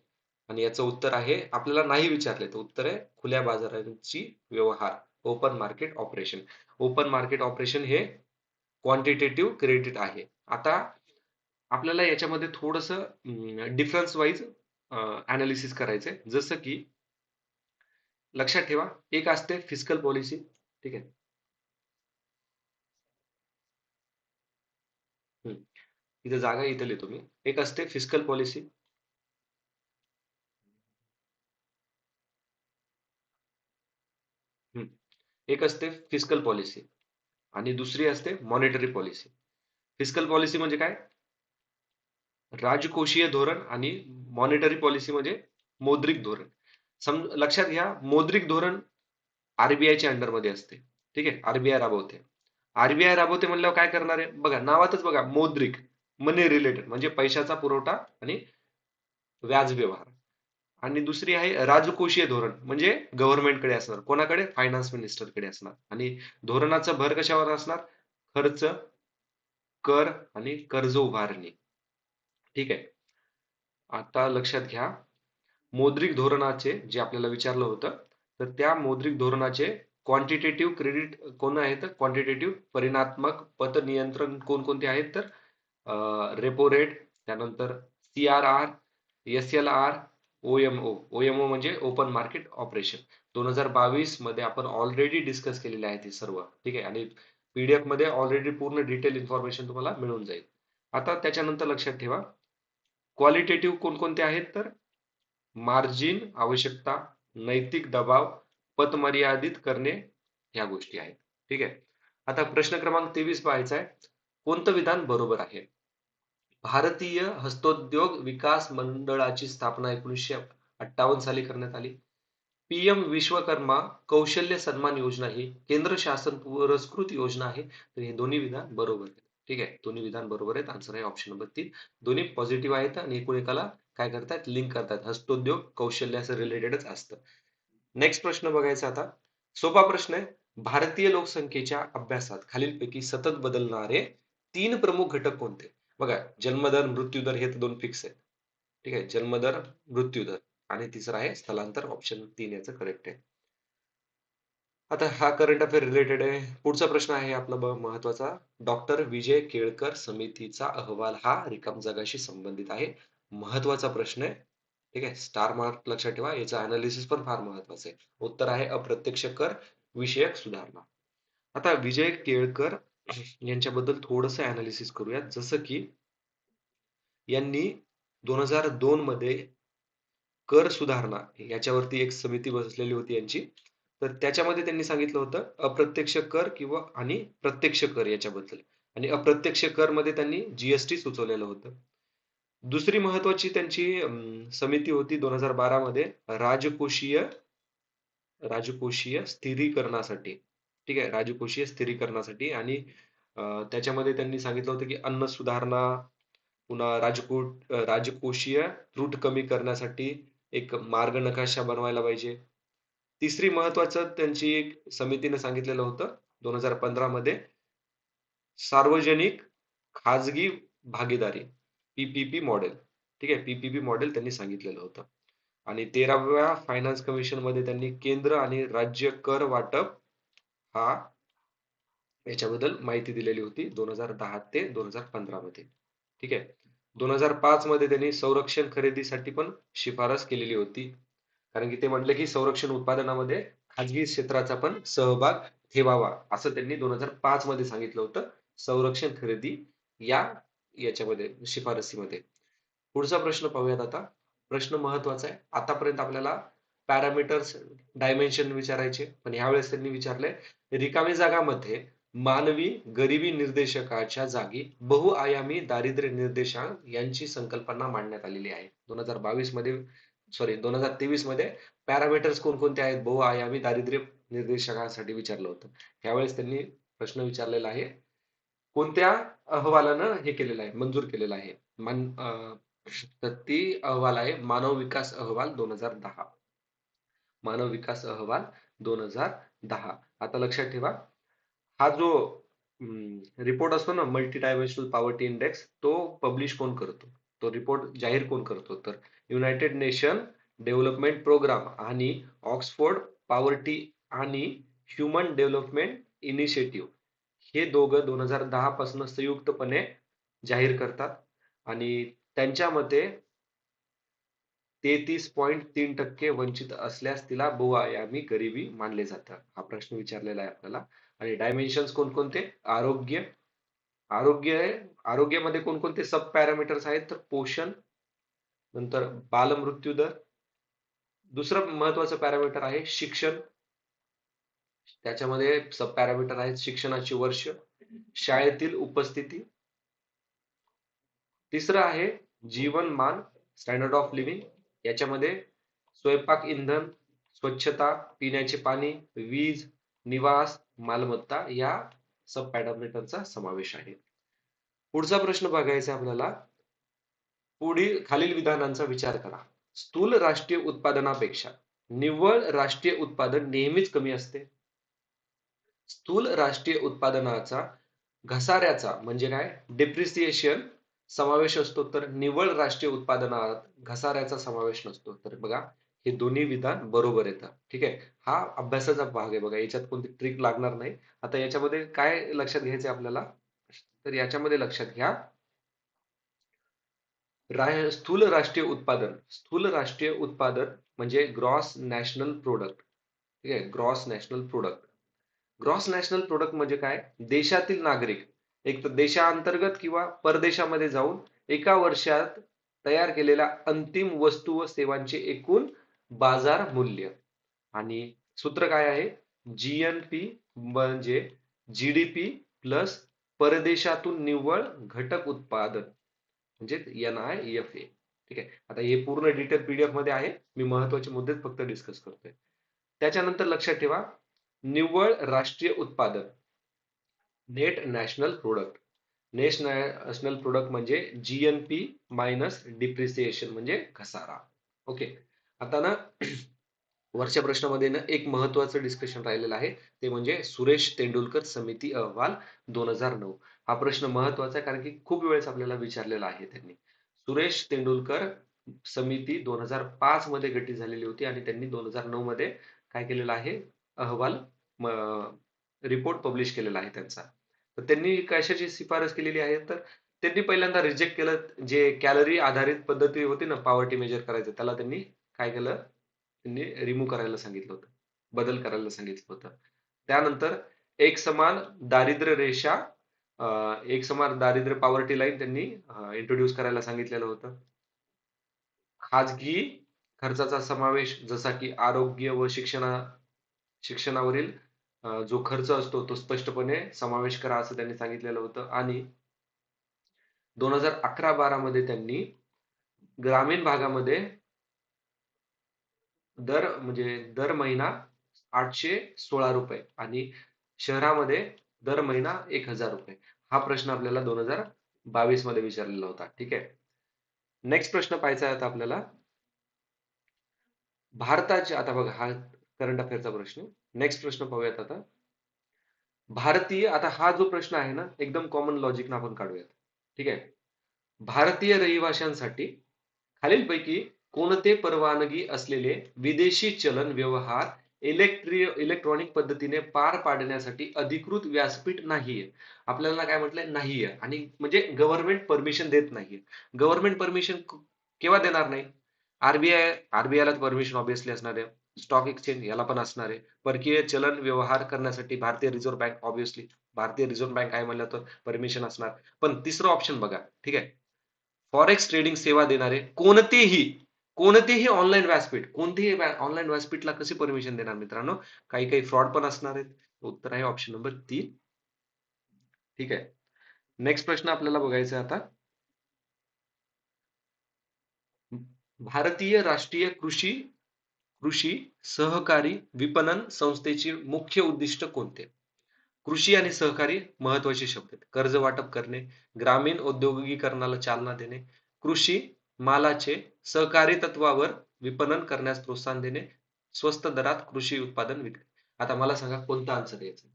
आणि याचं उत्तर आहे, आपल्याला नाही विचारले तर उत्तर आहे खुल्या बाजाराची व्यवहार, open market operation. Open market operation हे क्वांटिटेटिव्ह क्रेडिट आहे. आता आपल्याला याच्यामध्ये थोडस डिफरन्स वाईज अनालिसिस करायचंय. जसं की लक्षात ठेवा, एक असते फिस्कल पॉलिसी. ठीक आहे. हम्म. इथे जागा इथे लिहितो मी. एक असते फिस्कल पॉलिसी. एक असते फिस्कल पॉलिसी आणि दुसरी असते मॉनिटरी पॉलिसी. फिस्कल पॉलिसी म्हणजे काय? राजकोषीय धोरण. आणि मॉनिटरी पॉलिसी म्हणजे मौद्रिक धोरण. लक्षात घ्या, मौद्रिक धोरण आरबीआयच्या अंडरमध्ये असते. ठीक आहे. आरबीआय राबवते. आरबीआय राबवते म्हणल्यावर काय करणार आहे बघा, नावातच बघा, मौद्रिक, मनी रिलेटेड म्हणजे पैशाचा पुरवठा आणि व्याज व्यवहार. आणि दुसरी आहे राजकोषीय धोरण म्हणजे गव्हर्नमेंटकडे असणार. कोणाकडे? फायनान्स मिनिस्टरकडे असणार. आणि धोरणाचा भर कशावर असणार? खर्च, कर आणि कर्ज उभारणी. ठीक आहे. आता लक्षात घ्या, मौद्रिक धोरणाचे जे आपल्याला विचारलं होतं, तर त्या मौद्रिक धोरणाचे क्वांटिटेटिव्ह क्रेडिट कोण आहेत? क्वांटिटेटिव्ह परिणात्मक पत नियंत्रण कोणकोणते आहेत? तर रेपो रेट, त्यानंतर CRR, SLR, OMO. OMO म्हणजे ओपन मार्केट ऑपरेशन. 2022 मध्ये आपण ऑलरेडी डिस्कस केलेले आहेत हे सर्व. ठीक आहे. आणि PDF मध्ये ऑलरेडी पूर्ण डिटेल इन्फॉर्मेशन तुम्हाला मिळून जाईल. आता त्याच्यानंतर लक्षात ठेवा, क्वालिटेटिव्ह कोणकोणते आहेत? तर मार्जिन आवश्यकता, नैतिक दबाव, पत मर्यादित करणे, ह्या गोष्टी आहेत. ठीक आहे. आता प्रश्न क्रमांक 23 पाहायचा आहे. कोणतं विधान बरोबर आहे? भारतीय हस्तोद्योग विकास मंडळाची स्थापना 1958 साली करण्यात आली. PM विश्वकर्मा कौशल्य सन्मान योजना ही केंद्र शासन पुरस्कृत योजना आहे. तर हे दोन्ही विधान बरोबर आहेत. ठीक आहे. दोन्ही विधान बरोबर आहेत. आन्सर आहे ऑप्शन नंबर 3. दोन्ही पॉझिटिव्ह आहेत आणि एकूण काय करतात? लिंक करतात. हस्तोद्योग कौशल्याचं रिलेटेडच असतं. नेक्स्ट प्रश्न बघायचा आता. सोपा प्रश्न आहे. भारतीय लोकसंख्येच्या अभ्यासात खालीलपैकी सतत बदलणारे 3 प्रमुख घटक कोणते? बघा, जन्मदर, मृत्यूदर हे तर 2 फिक्स आहे. ठीक आहे. जन्मदर, मृत्यूदर आणि तिसरा आहे स्थलांतर. ऑप्शन 3 याचं करेक्ट आहे. आता हा करंट अफेअर रिलेटेड आहे. पुढचा प्रश्न आहे आपला महत्वाचा. डॉक्टर विजय केळकर समितीचा अहवाल हा रिकाम जागाशी संबंधित आहे. महत्वाचा प्रश्न आहे. ठीक आहे. स्टार मार्क लक्षात ठेवा. याचं अनालिसिस पण फार महत्वाचं आहे. उत्तर आहे अप्रत्यक्ष कर विषयक सुधारणा. आता विजय केळकर यांच्याबद्दल थोडंसं अनालिसिस करूयात. जसं की यांनी 2002 मध्ये कर सुधारणा याच्यावरती एक समिती बसलेली होती यांची. तर त्याच्यामध्ये त्यांनी सांगितलं होतं अप्रत्यक्ष कर किंवा आणि प्रत्यक्ष कर याच्याबद्दल. आणि अप्रत्यक्ष कर मध्ये त्यांनी GST सुचवलेलं होतं. दुसरी महत्वाची त्यांची समिती होती 2012 मध्ये राजकोषीय राजकोषीय स्थिरीकरणासाठी. ठीक आहे. राजकोषीय स्थिरीकरणासाठी. आणि त्याच्यामध्ये त्यांनी सांगितलं होतं की अन्न सुधारणा, पुन्हा राजकोषीय त्रुट कमी करण्यासाठी एक मार्ग नकाशा बनवायला पाहिजे. तिसरी महत्वाचं त्यांची एक समितीने सांगितलेलं होतं 2015 मध्ये सार्वजनिक खाजगी भागीदारी, PPP मॉडेल. ठीक आहे. PPP मॉडेल त्यांनी सांगितलेलं होतं. आणि 13व्या फायनान्स कमिशन मध्ये त्यांनी केंद्र आणि राज्य कर वाटप हा याच्याबद्दल माहिती दिलेली होती 2010 ते 2015 मध्ये. ठीक आहे. 2005 मध्ये त्यांनी संरक्षण खरेदीसाठी पण शिफारस केलेली होती. कारण की ते म्हटले की संरक्षण उत्पादनामध्ये खाजगी क्षेत्राचा पण सहभाग ठेवावा, असं त्यांनी 2005 मध्ये सांगितलं होतं संरक्षण खरेदी या याच्यामध्ये शिफारसीमध्ये. पुढचा प्रश्न पाहूयात आता. प्रश्न महत्वाचा आहे. आतापर्यंत आपल्याला पॅरामीटर्स, डायमेन्शन विचारायचे, पण ह्यावेळेस त्यांनी विचारलंय रिकामी जागामध्ये मानवी गरिबी निर्देशकाच्या जागी बहुआयामी दारिद्र्य निर्देशांक यांची संकल्पना मांडण्यात आलेली आहे. 2022 मध्ये, सॉरी 2023 मध्ये पॅरामीटर्स कोणकोणते आहेत बहुआयामी दारिद्र्य निर्देशकांसाठी विचारलं होतं. यावेळेस त्यांनी प्रश्न विचारलेला आहे. कोणत्या अहवालानं हे केलेलं आहे, मंजूर केलेलं आहे? तर ती अहवाल आहे मानव विकास अहवाल 2010. मानव विकास अहवाल 2010. 10. आता लक्षात ठेवा, हा जो रिपोर्ट असतो ना, मल्टी डायमेन्शनल पॉवर्टी इंडेक्स, तो पब्लिश कोण करतो, तो रिपोर्ट जाहीर कोण करतो, तर युनायटेड नेशन डेव्हलपमेंट प्रोग्राम आणि ऑक्सफोर्ड पॉवर्टी आणि ह्युमन डेव्हलपमेंट इनिशिएटिव्ह हे दोघं 2010 पासून संयुक्तपणे जाहीर करतात. आणि त्यांच्या मते 33.3% वंचित असल्यास तिला बहुआयामी गरिबी मानले जातं. हा प्रश्न विचारलेला आहे आपल्याला. आणि डायमेन्शन्स कोणकोणते? आरोग्य, आरोग्य आहे. आरोग्यामध्ये कोणकोणते सब पॅरामीटर्स आहेत, तर पोषण, नंतर बालमृत्यू दर, दुसरं महत्वाचं पॅरामीटर आहे शिक्षण, त्याच्यामध्ये सब पॅरामीटर आहेत शिक्षणाची वर्ष, शाळेतील उपस्थिती, तिसरं आहे जीवनमान, स्टँडर्ड ऑफ लिव्हिंग, याच्यामध्ये स्वयंपाक इंधन, स्वच्छता, पिण्याचे पाणी, वीज, निवास, मालमत्ता या सब पॅरामीटरचा समावेश आहे. पुढचा प्रश्न बघायचा आपल्याला, पुढील खालील विधानांचा विचार करा. स्थूल राष्ट्रीय उत्पादनापेक्षा निव्वळ राष्ट्रीय उत्पादन नेहमीच कमी असते. स्थूल राष्ट्रीय उत्पादनाचा घसाऱ्याचा म्हणजे काय, डेप्रिसिएशन समावेश असतो, तर निव्वळ राष्ट्रीय उत्पादनात घसाऱ्याचा समावेश नसतो. तर बघा, हे दोन्ही विधान बरोबर येतात. ठीक आहे, हा अभ्यासाचा भाग आहे बघा, याच्यात कोणती ट्रिक लागणार नाही. आता याच्यामध्ये काय लक्षात घ्यायचं आपल्याला, तर याच्यामध्ये लक्षात घ्या, स्थूल राष्ट्रीय उत्पादन, स्थूल राष्ट्रीय उत्पादन म्हणजे ग्रॉस नॅशनल प्रोडक्ट. ठीक आहे, gross national product. Gross national product म्हणजे काय, देशातील नागरिक एक तर देशांतर्गत किंवा परदेशामध्ये जाऊन एका वर्षात तयार केलेल्या अंतिम वस्तू व सेवांचे एकूण बाजार मूल्य. आणि सूत्र काय आहे, जीएनपी म्हणजे जीडीपी प्लस परदेशातून निव्वळ घटक उत्पादन म्हणजे NIFA. ठीक आहे, आता हे पूर्ण डिटेल पीडीएफ मध्ये आहे, मी महत्वाचे मुद्दे फक्त डिस्कस करतोय. त्याच्यानंतर लक्षात ठेवा, निव्वळ राष्ट्रीय उत्पादन, net national product, net national product म्हणजे जीएनपी मायनस डिप्रिसिएशन म्हणजे घसारा. ओके, आता ना वरच्या प्रश्नामध्ये ना एक महत्वाचं डिस्कशन राहिलेलं आहे, ते म्हणजे सुरेश तेंडुलकर समिती अहवाल 2009. हा प्रश्न महत्वाचा आहे कारण की खूप वेळेस आपल्याला विचारलेला आहे त्यांनी. सुरेश तेंडुलकर समिती 2005 मध्ये गठीत झालेली होती आणि त्यांनी 2009 मध्ये काय केलेलं आहे, अहवाल, रिपोर्ट पब्लिश केलेला आहे त्यांचा. तर त्यांनी कशाची शिफारस केलेली आहे, तर त्यांनी पहिल्यांदा रिजेक्ट केलं जे कॅलरी आधारित पद्धती होती ना पॉवर्टी मेजर करायचं, त्याला त्यांनी काय केलं, त्यांनी रिमूव्ह करायला सांगितलं होतं, बदल करायला सांगितलं होतं. त्यानंतर एक समान दारिद्र्य रेषा, एक समान दारिद्र्य पॉवर्टी लाईन त्यांनी इंट्रोड्यूस करायला सांगितलेलं होतं. खाजगी खर्चाचा समावेश जसा की आरोग्य व शिक्षणावरील जो खर्च असतो तो स्पष्टपणे समावेश करा असं त्यांनी सांगितलेलं होतं. आणि 2011-12 मध्ये त्यांनी ग्रामीण भागामध्ये दर महिना 816 रुपये आणि शहरामध्ये दर महिना 1000 रुपये, हा प्रश्न आपल्याला 2022 मध्ये विचारलेला होता. ठीक आहे, नेक्स्ट प्रश्न पाहायचा आहे आता आपल्याला, भारताचे, आता बघा हा करंट अफेअरचा प्रश्न. नेक्स्ट प्रश्न पाहूयात आता, भारतीय, आता हा जो प्रश्न आहे ना एकदम कॉमन लॉजिक आपण काढूयात. ठीक आहे, भारतीय रहिवाशांसाठी खालीलपैकी कोणते परवानगी असलेले विदेशी चलन व्यवहार इलेक्ट्रॉनिक पद्धतीने पार पाडण्यासाठी अधिकृत व्यासपीठ नाहीये. आपल्याला काय म्हटलंय, नाहीये, आणि म्हणजे गव्हर्नमेंट परमिशन देत नाहीये. गव्हर्नमेंट परमिशन केव्हा देणार नाही, आरबीआयला परमिशन ऑब्विसली असणार आहे, स्टॉक एक्सचेंज याला पण असणार आहे, परकीय चलन व्यवहार करण्यासाठी भारतीय रिझर्व्ह बँक, ऑब्विसली भारतीय रिझर्व्ह बँक आहे म्हणलं तर परमिशन असणार. पण तिसरं ऑप्शन बघा, ठीक आहे, फॉरेक्स ट्रेडिंग सेवा देणारे कोणतेही कोणतेही ऑनलाईन व्यासपीठ, कोणतेही ऑनलाईन व्यासपीठला कशी परमिशन देणार मित्रांनो, काही काही फ्रॉड पण असणार आहेत. उत्तर आहे ऑप्शन नंबर 3. ठीक आहे, नेक्स्ट प्रश्न आपल्याला बघायचा आहे आता, भारतीय राष्ट्रीय कृषी कृषी सहकारी विपणन संस्थेची मुख्य उद्दिष्ट कोणते. कृषी आणि सहकारी महत्वाचे शब्द आहेत. कर्ज वाटप करणे, ग्रामीण औद्योगिकीकरणाला चालना देणे, कृषी मालाचे सहकारी तत्वावर विपणन करण्यास प्रोत्साहन देणे, स्वस्त दरात कृषी उत्पादन विक्री. आता मला सांगा कोणता आन्सर द्यायचा.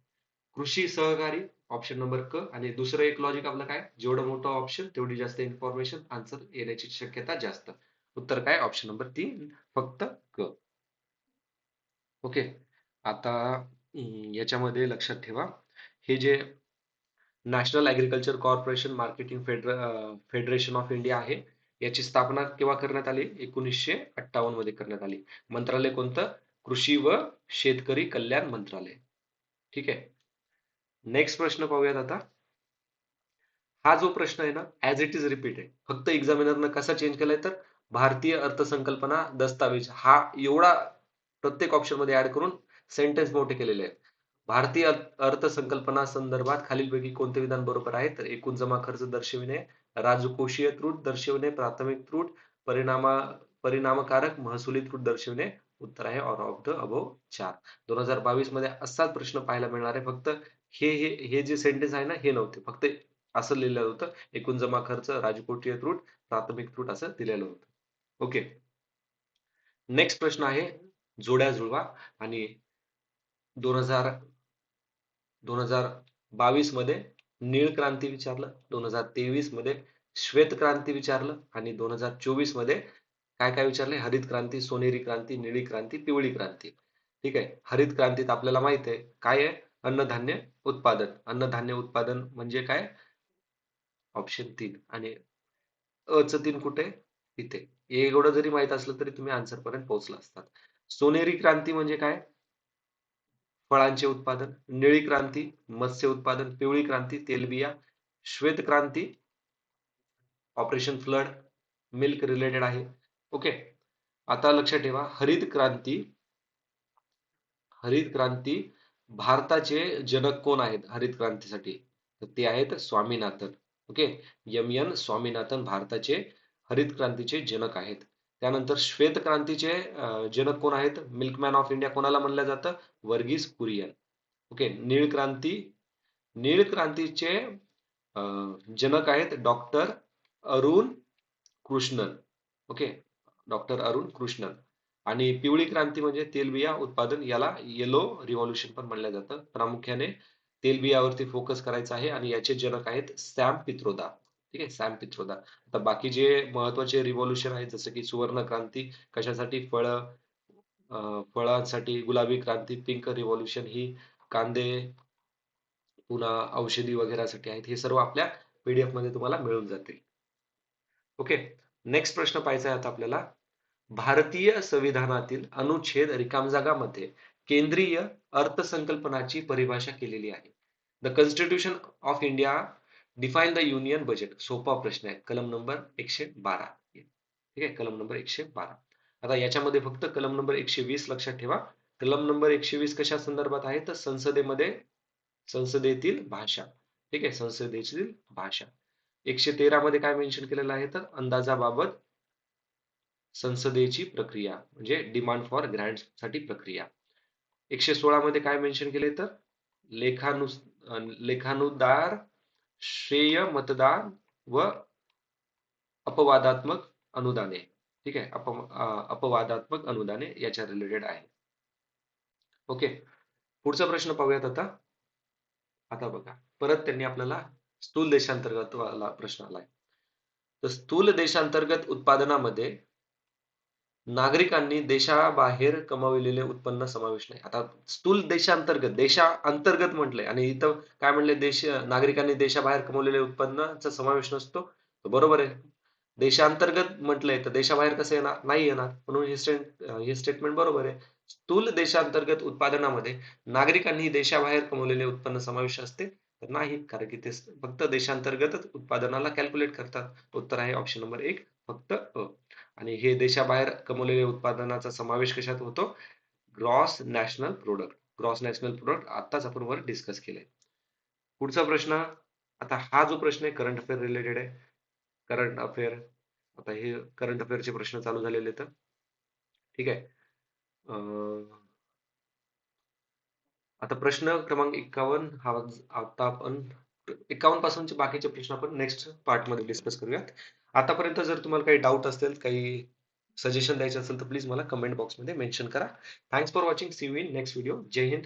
कृषी सहकारी ऑप्शन नंबर क, आणि दुसरं एक लॉजिक आपलं काय, जेवढं मोठं ऑप्शन तेवढी जास्त इन्फॉर्मेशन आन्सर येण्याची शक्यता जास्त. उत्तर काय, ऑप्शन नंबर 3 फक्त क. ओके. आता याच्यामध्ये लक्षात ठेवा, हे जे national agriculture corporation marketing federation of India आहे, याची स्थापना केव्हा करण्यात आली, 1958 मध्ये करण्यात आली. मंत्रालय कोणतं, कृषी व शेतकरी कल्याण मंत्रालय. ठीक आहे. नेक्स्ट प्रश्न पाहूयात आता. हा जो प्रश्न आहे ना, ऍज इट इज रिपीट आहे. फक्त एक्झामिनरनं कसा चेंज केलाय तर भारतीय अर्थसंकल्पना दस्तावेज हा एवढा प्रत्येक ऑप्शन मध्ये ऍड करून सेंटेन्स मोठे केलेले आहेत. भारतीय अर्थसंकल्पना संदर्भात खालीलपैकी कोणते विधान बरोबर आहे, तर एकूण जमा खर्च दर्शविणे, राजकोषीय त्रुट दर्शविणे, प्राथमिक त्रुट, परिणामा परिणामकारक महसुली त्रुट दर्शविणे. उत्तर आहे ऑल ऑफ द अबोव 4. 2022 मध्ये असाच प्रश्न पाहायला मिळणार आहे. फक्त हे जे सेंटेन्स आहे ना, हे नव्हते. फक्त असं लिहिलं होतं, एकूण जमा खर्च, राजकोषीय त्रुट, प्राथमिक त्रुट असं दिलेलं होतं. ओके. नेक्स्ट प्रश्न आहे जोड्या जुळवा, आणि 2000 2022 मध्ये नीळ क्रांती विचारलं, 2023 मध्ये श्वेत क्रांती विचारलं, आणि 2024 मध्ये काय काय विचारले, हरित क्रांती, सोनेरी क्रांती, निळी क्रांती, पिवळी क्रांती. ठीक आहे. हरित क्रांतीत आपल्याला माहित आहे काय आहे, अन्नधान्य उत्पादन. अन्नधान्य उत्पादन म्हणजे काय, ऑप्शन 3. आणि अ चं 3 कुठे, इथे. एवढं जरी माहित असलं तरी तुम्ही आन्सर पर्यंत पोहोचला असतात. सोनेरी क्रांती म्हणजे काय, फळांचे उत्पादन. निळी क्रांती मत्स्य उत्पादन. पिवळी क्रांती तेलबिया. श्वेत क्रांती ऑपरेशन फ्लड, मिल्क रिलेटेड आहे. ओके. आता लक्षात ठेवा, हरित क्रांती भारताचे जनक कोण आहेत हरित क्रांतीसाठी, तर ते आहेत स्वामीनाथन. ओके. एम स्वामीनाथन भारताचे हरित क्रांतीचे जनक आहेत. त्यानंतर श्वेत क्रांतीचे जनक कोण आहेत, मिल्कमॅन ऑफ इंडिया कोणाला म्हणलं जातं, वर्गीस कुरियन. ओके. नीळ क्रांतीचे जनक आहेत doctor Arun Krishnan. Okay. Doctor Arun Krishnan. आणि पिवळी क्रांती म्हणजे तेलबिया उत्पादन, याला येलो रिव्होल्यूशन पण म्हणलं जातं. प्रामुख्याने तेलबियावरती फोकस करायचा आहे, आणि याचे जनक आहेत सॅम पित्रोदा. ठीक आहे, सॅम पित्रोदा. आता बाकी जे महत्वाचे रिव्होल्यूशन आहेत, जसं की सुवर्ण क्रांती कशासाठी, फळांसाठी, गुलाबी क्रांती, पिंक रिव्होल्यूशन ही कांदे, पुन्हा औषधी वगैरेसाठी आहेत. हे सर्व आपल्या पीडीएफ मध्ये तुम्हाला मिळून जातील. ओके. नेक्स्ट प्रश्न पाहायचा आहे आता आपल्याला. भारतीय संविधानातील अनुच्छेद रिकामजागामध्ये केंद्रीय अर्थसंकल्पनाची परिभाषा केलेली आहे. The constitution of India define the union budget. सोपा प्रश्न आहे. कलम नंबर 112. ठीक आहे, कलम नंबर 112. आता याच्यामध्ये फक्त कलम नंबर 120 लक्षात ठेवा. कलम नंबर 120 कशा संदर्भात आहे, तर संसदेतील भाषा. ठीक आहे, संसदेतील भाषा. 113 मध्ये काय मेन्शन केलेलं आहे, तर अंदाजाबाबत संसदेची प्रक्रिया म्हणजे डिमांड फॉर ग्रँट साठी प्रक्रिया. 116 मध्ये काय मेन्शन केले, तर लेखानु लेखानुदार, श्रेय मतदान व अपवादात्मक अनुदाने. ठीक आहे, अपवादात्मक अनुदाने याच्या रिलेटेड आहे. ओके. पुढचा प्रश्न पाहूयात आता. आता बघा, परत त्यांनी आपल्याला स्थूल देशांतर्गत वाला प्रश्न आलाय. तर स्थूल देशांतर्गत उत्पादनामध्ये नागरिकांनी देशाबाहेर कमविलेले उत्पन्न समावेश नाही. आता स्थूल देशांतर्गत म्हटलंय, आणि इथं काय म्हणले, नागरिकांनी देशाबाहेर कमवलेले उत्पन्नाचा समावेश नसतो. तर बरोबर आहे. देशांतर्गत म्हटलंय तर देशाबाहेर कसं येणार, नाही येणार. म्हणून हे स्टेटमेंट बरोबर आहे. स्थूल देशांतर्गत उत्पादनामध्ये नागरिकांनी देशाबाहेर कमवलेले उत्पन्न समावेश असते तर नाही, कारण की ते फक्त देशांतर्गतच उत्पादनाला कॅल्क्युलेट करतात. उत्तर आहे ऑप्शन नंबर 1 फक्त अ. आणि हे देशाबाहेर कमवलेल्या उत्पादनाचा समावेश कशात होतो, gross national product. Gross national product आताच आपण वर डिस्कस केले. पुढचा प्रश्न. आता हा जो प्रश्न आहे करंट अफेअर रिलेटेड आहे. Current affair. आता हे करंट अफेअरचे प्रश्न चालू झालेले तर ठीक आहे. आता प्रश्न क्रमांक 51 हा आता आपण 51 पासूनचे बाकीचे प्रश्न आपण नेक्स्ट पार्ट मध्ये डिस्कस करूयात. आतापर्यंत जर तुम्हाला काही डाऊट असेल, काही सजेशन द्यायचं असेल तर प्लीज मला कमेंट बॉक्समध्ये मेन्शन करा. Thanks for watching. See you in next video. जय हिंद.